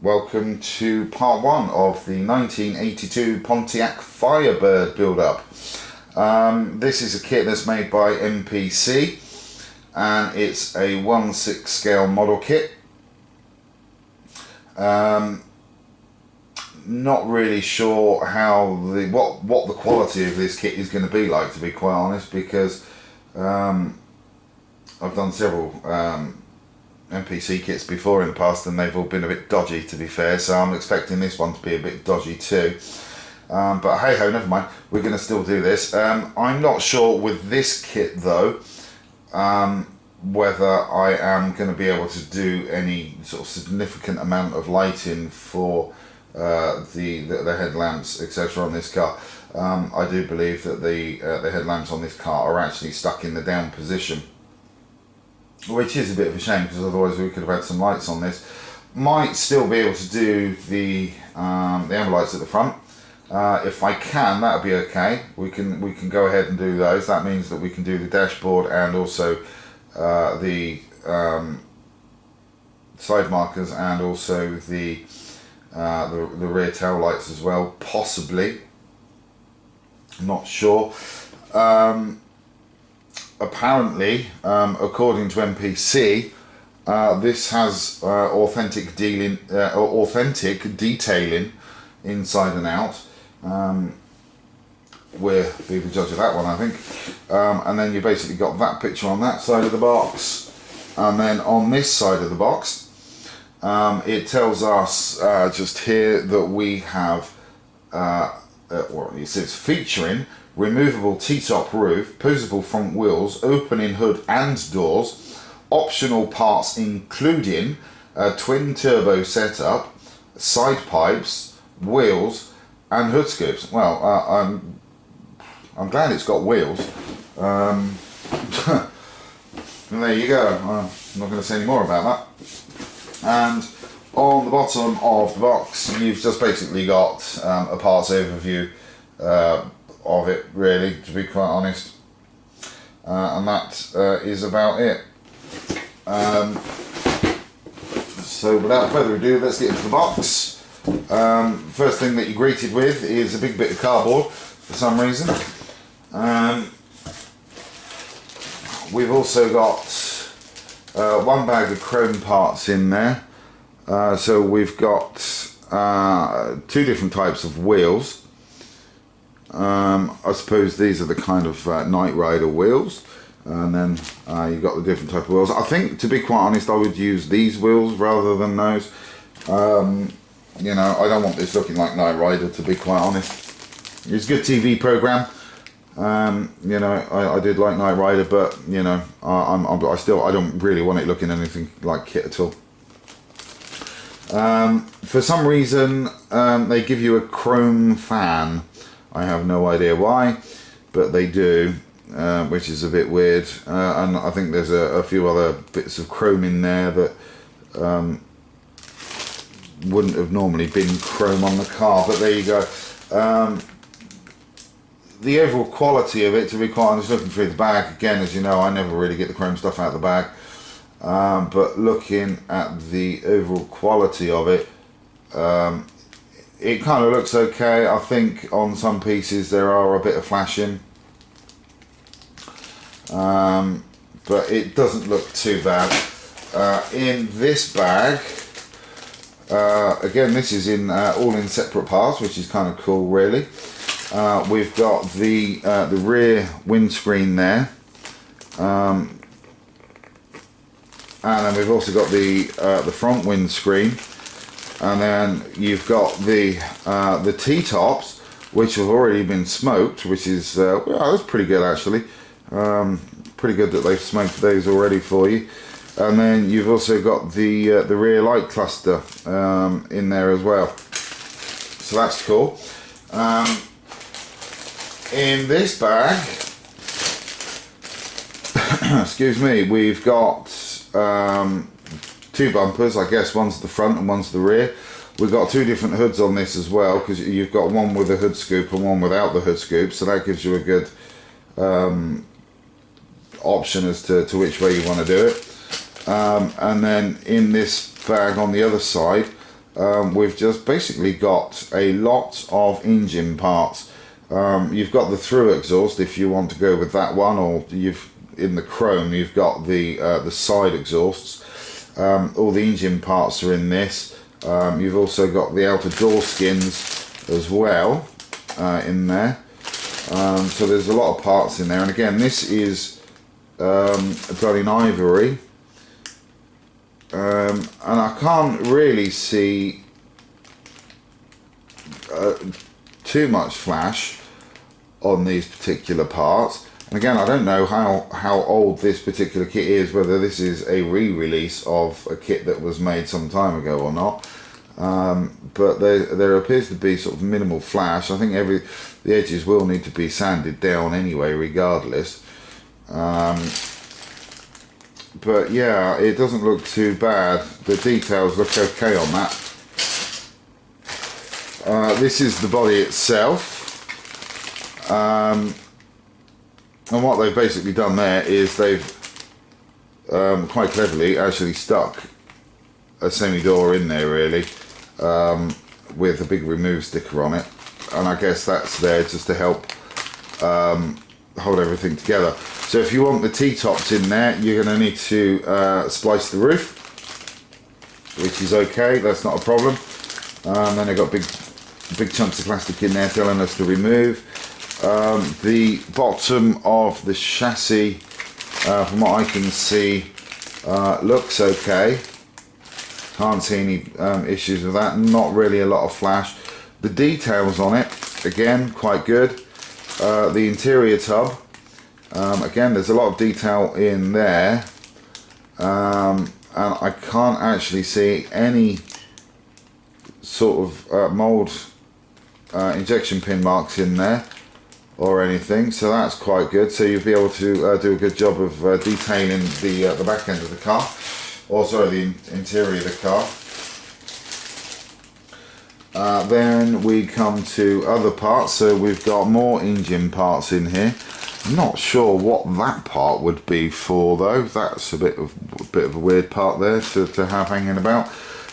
Welcome to part one of the 1982 Pontiac Firebird build-up. This is a kit that's made by MPC and it's a 1/6 scale model kit. Not really sure how what the quality of this kit is going to be like, to be quite honest, because I've done several MPC kits before in the past and they've all been a bit dodgy, to be fair, so I'm expecting this one to be a bit dodgy too. But hey ho, never mind, we're going to still do this. I'm not sure with this kit though whether I am going to be able to do any sort of significant amount of lighting for the headlamps etc on this car. I do believe that the headlamps on this car are actually stuck in the down position, which is a bit of a shame because otherwise we could have had some lights on this. Might still be able to do the amber lights at the front. If I can, that'll be okay. We can go ahead and do those. That means that we can do the dashboard and also the side markers and also the rear tail lights as well, possibly. I'm not sure. Apparently, according to MPC, this has authentic detailing inside and out. We'll be the judge of that one, I think. And then you basically got that picture on that side of the box, and then on this side of the box, it tells us just here that we have it says featuring removable T-top roof, posable front wheels, opening hood and doors, optional parts including a twin turbo setup, side pipes, wheels and hood scoops. Well, I'm glad it's got wheels. And there you go. I'm not going to say any more about that. And on the bottom of the box you've just basically got a parts overview of it, really, to be quite honest, and that is about it. So without further ado, let's get into the box. First thing that you're greeted with is a big bit of cardboard for some reason. We've also got one bag of chrome parts in there. So we've got two different types of wheels. I suppose these are the kind of Night Rider wheels, and then you've got the different type of wheels. I think, to be quite honest, I would use these wheels rather than those. You know, I don't want this looking like Night Rider, to be quite honest. It's a good TV program. You know, I did like Night Rider, but you know, I don't really want it looking anything like kit at all. For some reason, they give you a chrome fan. I have no idea why, but they do, which is a bit weird. And I think there's a few other bits of chrome in there that wouldn't have normally been chrome on the car, but there you go. The overall quality of it, to be quite honest, looking through the bag, again, as you know, I never really get the chrome stuff out of the bag. But looking at the overall quality of it, it kind of looks okay. I think on some pieces there are a bit of flashing, but it doesn't look too bad. In this bag, again, this is in all in separate parts, which is kind of cool, really. We've got the rear windscreen there. And then we've also got the front windscreen, and then you've got the T-tops, which have already been smoked, which is well, that's pretty good actually. Pretty good that they've smoked those already for you. And then you've also got the rear light cluster in there as well, so that's cool. In this bag, excuse me, we've got two bumpers. I guess one's the front and one's the rear. We've got two different hoods on this as well, because you've got one with a hood scoop and one without the hood scoop, so that gives you a good option as to which way you want to do it. And then in this bag on the other side, we've just basically got a lot of engine parts. You've got the through exhaust if you want to go with that one, or in the chrome you've got the side exhausts. All the engine parts are in this. You've also got the outer door skins as well in there. So there's a lot of parts in there, and again, this is done in ivory, and I can't really see too much flash on these particular parts. And again, I don't know how old this particular kit is, whether this is a re-release of a kit that was made some time ago or not. But there appears to be sort of minimal flash. I think the edges will need to be sanded down anyway, regardless. But yeah, it doesn't look too bad. The details look okay on that. This is the body itself. And what they've basically done there is they've quite cleverly actually stuck a semi-door in there, really, with a big remove sticker on it, and I guess that's there just to help hold everything together. So if you want the T-tops in there, you're going to need to splice the roof, which is okay, that's not a problem. Then I've got big chunks of plastic in there telling us to remove. The bottom of the chassis, from what I can see, looks okay. Can't see any issues with that. Not really a lot of flash. The details on it, again, quite good. The interior tub, again, there's a lot of detail in there, and I can't actually see any sort of mold injection pin marks in there or anything, so that's quite good. So you'll be able to do a good job of detailing the back end of the car, or sorry, the interior of the car. Then we come to other parts. So we've got more engine parts in here. I'm not sure what that part would be for, though. That's a bit of a weird part there to have hanging about.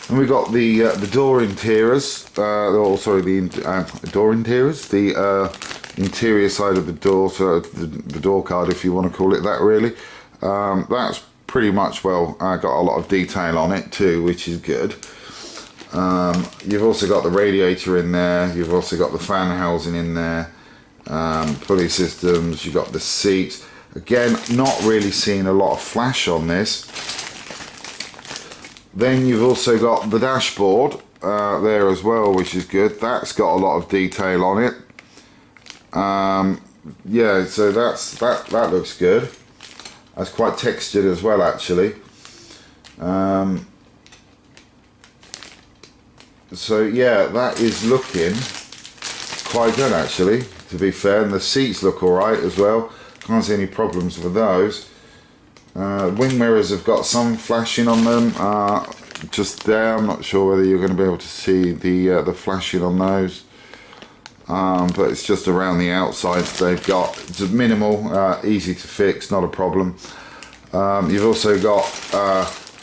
And we've got the door interiors, or sorry, the door interiors, the interior side of the door, so the door card, if you want to call it that, really. That's pretty much, well, got a lot of detail on it too, which is good. You've also got the radiator in there, you've also got the fan housing in there, pulley systems, you've got the seats. Again, not really seeing a lot of flash on this. Then you've also got the dashboard there as well, which is good. That's got a lot of detail on it. Yeah, so that looks good. That's quite textured as well, actually. So yeah, that is looking quite good, actually, to be fair. And the seats look alright as well. Can't see any problems with those. Wing mirrors have got some flashing on them, just there. I'm not sure whether you're going to be able to see the flashing on those, but it's just around the outsides. They've got just minimal, easy to fix, not a problem. You've also got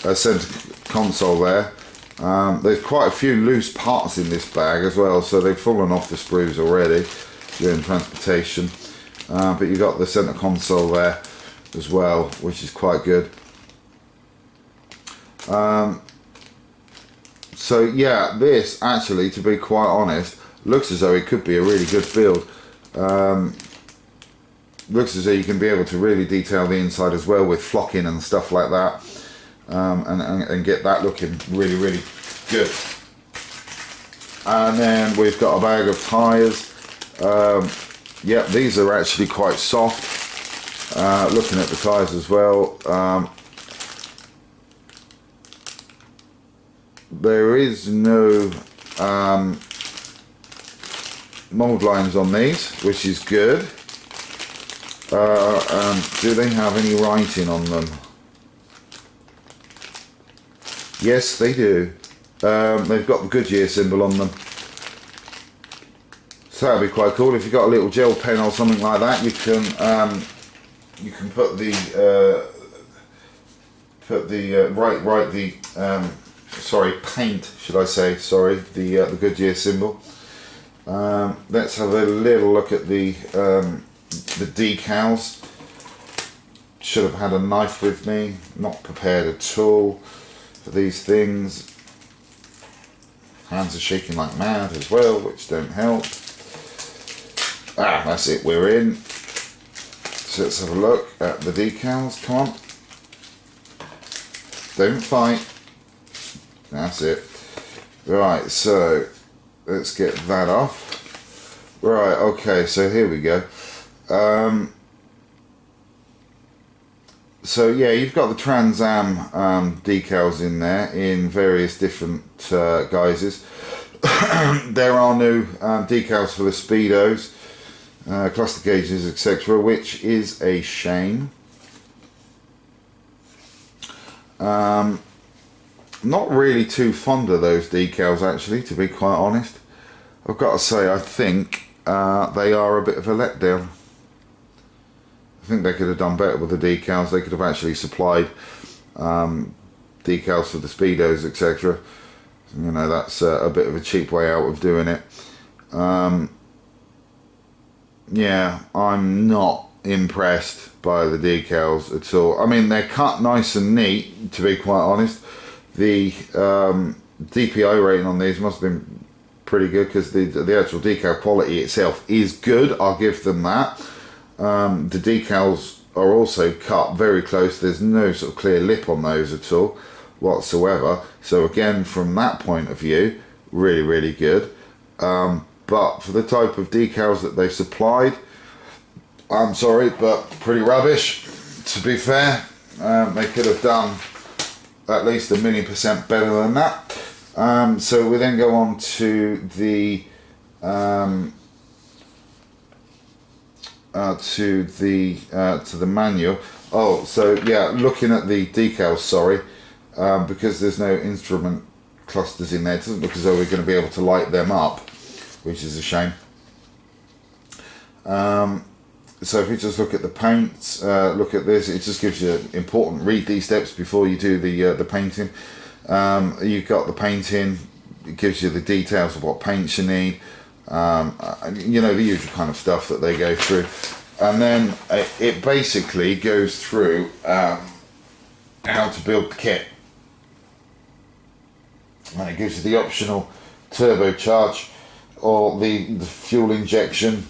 a center console there. There's quite a few loose parts in this bag as well, so they've fallen off the sprues already during transportation, but you've got the center console there as well, which is quite good. So yeah, this actually, to be quite honest, looks as though it could be a really good build. Looks as though you can be able to really detail the inside as well with flocking and stuff like that, and get that looking really, really good. And then we've got a bag of tyres. Yep, these are actually quite soft. Looking at the tyres as well, there is no mould lines on these, which is good. Do they have any writing on them? Yes, they do. They've got the Goodyear symbol on them. So that'd be quite cool. If you've got a little gel pen or something like that, you can write the sorry, paint, should I say, sorry, the Goodyear symbol. Let's have a little look at the decals. Should have had a knife with me, not prepared at all for these things. Hands are shaking like mad as well, which don't help. That's it, we're in. So let's have a look at the decals, come on. Don't fight. That's it. Right, so let's get that off. Right, okay, so here we go. So yeah, you've got the Trans Am decals in there in various different guises. There are no decals for the speedos, cluster gauges, etc., which is a shame. Not really too fond of those decals, actually, to be quite honest. I've got to say, I think they are a bit of a letdown. I think they could have done better with the decals. They could have actually supplied decals for the speedos, etc. You know, that's a bit of a cheap way out of doing it. Yeah, I'm not impressed by the decals at all. I mean, they're cut nice and neat, to be quite honest. The DPI rating on these must have been pretty good, because the actual decal quality itself is good, I'll give them that. The decals are also cut very close. There's no sort of clear lip on those at all whatsoever. So again, from that point of view, really, really good. But for the type of decals that they supplied, I'm sorry, but pretty rubbish, to be fair. They could have done at least 1,000,000% better than that. So we then go on to the to the manual. Oh, so yeah, looking at the decals, sorry, because there's no instrument clusters in there, it doesn't look as though we're going to be able to light them up, which is a shame. So if you just look at the paints, look at this, it just gives you important, read these steps before you do the painting. You've got the painting, it gives you the details of what paints you need. You know, the usual kind of stuff that they go through, and then it basically goes through how to build the kit, and it gives you the optional turbocharge or the fuel injection,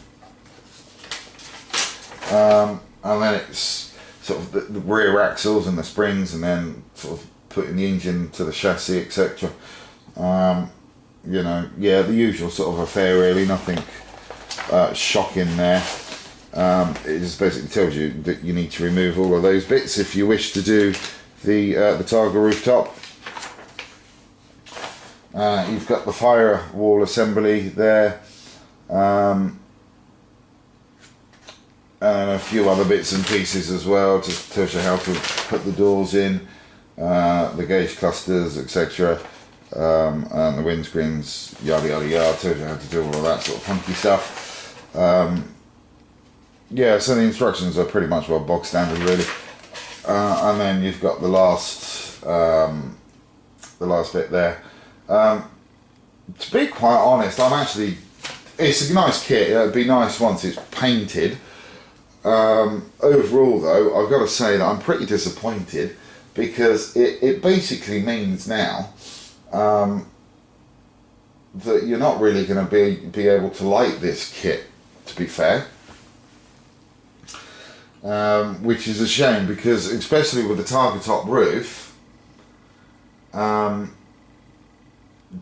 and then it's sort of the rear axles and the springs, and then sort of putting the engine to the chassis, etc. You know, yeah, the usual sort of affair really, nothing shocking there. It just basically tells you that you need to remove all of those bits if you wish to do the Targa rooftop. You've got the firewall assembly there, and a few other bits and pieces as well, just tells you how to put the doors in, the gauge clusters, etc. And the windscreens, yada yada yada, tells you how to do all of that sort of funky stuff. Yeah, so the instructions are pretty much well bog standard really. And then you've got the last bit there. To be quite honest, it's a nice kit. It'd be nice once it's painted. Overall though, I've got to say that I'm pretty disappointed, because it basically means now that you're not really going to be able to light this kit, to be fair, which is a shame, because especially with the Targa top roof,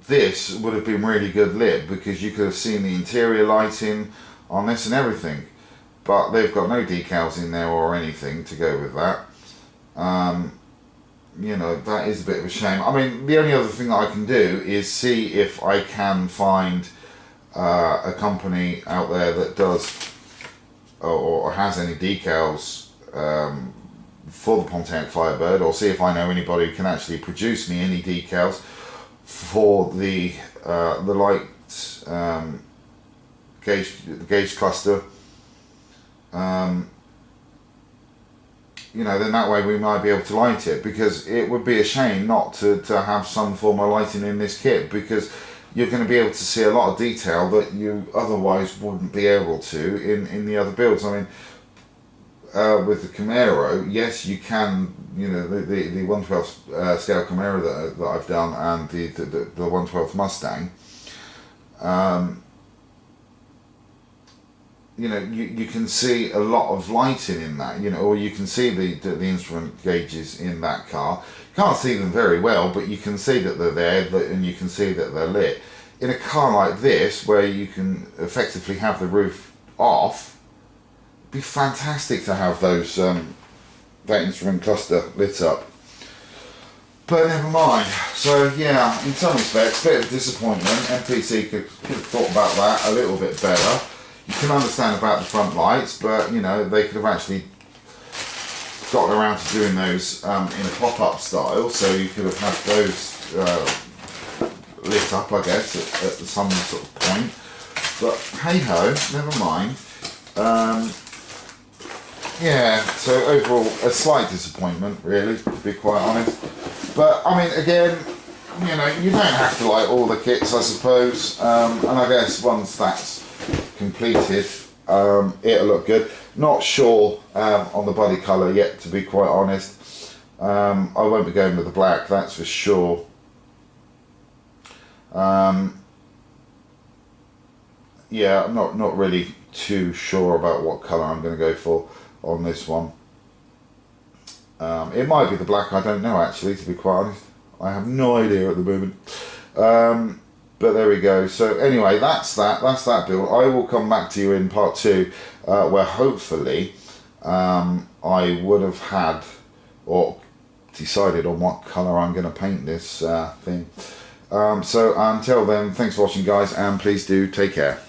this would have been really good lit, because you could have seen the interior lighting on this and everything, but they've got no decals in there or anything to go with that. You know, that is a bit of a shame. I mean, the only other thing that I can do is see if I can find a company out there that does or has any decals for the Pontiac Firebird, or see if I know anybody who can actually produce me any decals for the light gauge cluster. you know, then that way we might be able to light it, because it would be a shame not to have some form of lighting in this kit, because you're going to be able to see a lot of detail that you otherwise wouldn't be able to in the other builds. I mean, with the Camaro, yes, you can, you know, the 1/12 scale Camaro that I've done, and the 1/12 Mustang, you know, you can see a lot of lighting in that, you know, or you can see the instrument gauges in that car. You can't see them very well, but you can see that they're there, and you can see that they're lit. In a car like this, where you can effectively have the roof off, it'd be fantastic to have those that instrument cluster lit up. But never mind. So yeah, in some respects, a bit of a disappointment. MPC could have thought about that a little bit better. You can understand about the front lights, but you know, they could have actually gotten around to doing those in a pop-up style, so you could have had those lit up, I guess, at some sort of point. But hey ho, never mind. Yeah, so overall a slight disappointment, really, to be quite honest. But I mean, again, you know, you don't have to like all the kits, I suppose, and I guess once that's completed, it'll look good. Not sure on the body colour yet, to be quite honest. I won't be going with the black, that's for sure. Yeah, I'm not really too sure about what colour I'm going to go for on this one. It might be the black, I don't know actually, to be quite honest. I have no idea at the moment. But there we go. So anyway, that's that build. I will come back to you in part 2, where hopefully I would have had or decided on what colour I'm going to paint this thing. So until then, thanks for watching guys, and please do take care.